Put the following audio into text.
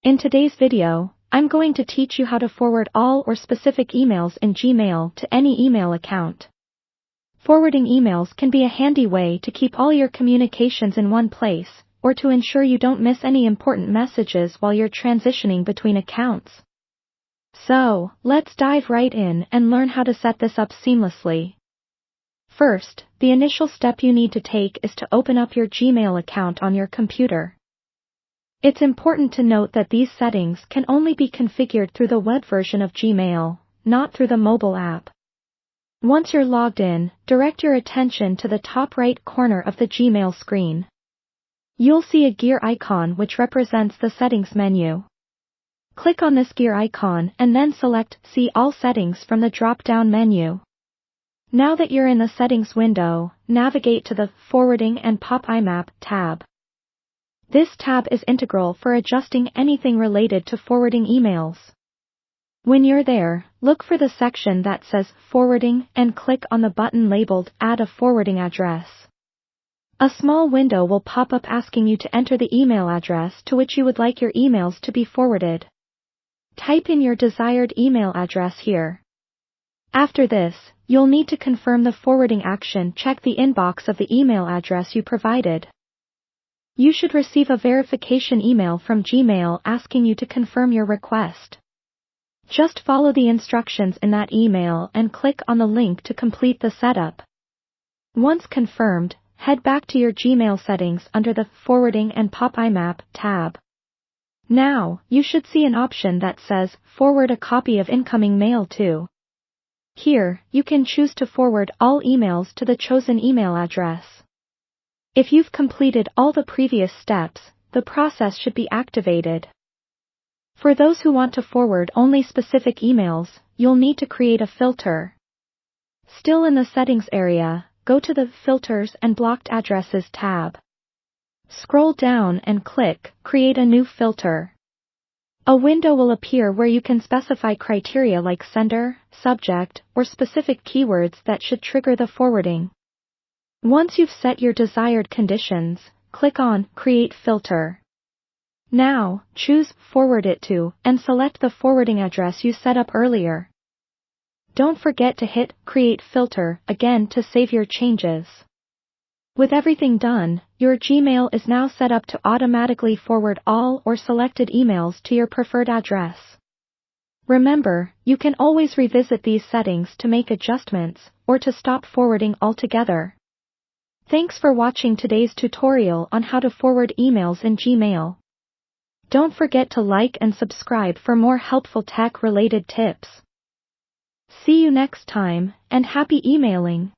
In today's video, I'm going to teach you how to forward all or specific emails in Gmail to any email account. Forwarding emails can be a handy way to keep all your communications in one place, or to ensure you don't miss any important messages while you're transitioning between accounts. So, let's dive right in and learn how to set this up seamlessly. First, the initial step you need to take is to open up your Gmail account on your computer. It's important to note that these settings can only be configured through the web version of Gmail, not through the mobile app. Once you're logged in, direct your attention to the top right corner of the Gmail screen. You'll see a gear icon which represents the settings menu. Click on this gear icon and then select See All Settings from the drop-down menu. Now that you're in the settings window, navigate to the Forwarding and POP-IMAP tab. This tab is integral for adjusting anything related to forwarding emails. When you're there, look for the section that says Forwarding and click on the button labeled Add a Forwarding Address. A small window will pop up asking you to enter the email address to which you would like your emails to be forwarded. Type in your desired email address here. After this, you'll need to confirm the forwarding action. Check the inbox of the email address you provided. You should receive a verification email from Gmail asking you to confirm your request. Just follow the instructions in that email and click on the link to complete the setup. Once confirmed, head back to your Gmail settings under the Forwarding and POP-IMAP tab. Now, you should see an option that says Forward a copy of incoming mail to. Here, you can choose to forward all emails to the chosen email address. If you've completed all the previous steps, the process should be activated. For those who want to forward only specific emails, you'll need to create a filter. Still in the Settings area, go to the Filters and Blocked Addresses tab. Scroll down and click Create a new filter. A window will appear where you can specify criteria like sender, subject, or specific keywords that should trigger the forwarding. Once you've set your desired conditions, click on Create Filter. Now, choose Forward it to and select the forwarding address you set up earlier. Don't forget to hit Create Filter again to save your changes. With everything done, your Gmail is now set up to automatically forward all or selected emails to your preferred address. Remember, you can always revisit these settings to make adjustments or to stop forwarding altogether. Thanks for watching today's tutorial on how to forward emails in Gmail. Don't forget to like and subscribe for more helpful tech-related tips. See you next time, and happy emailing!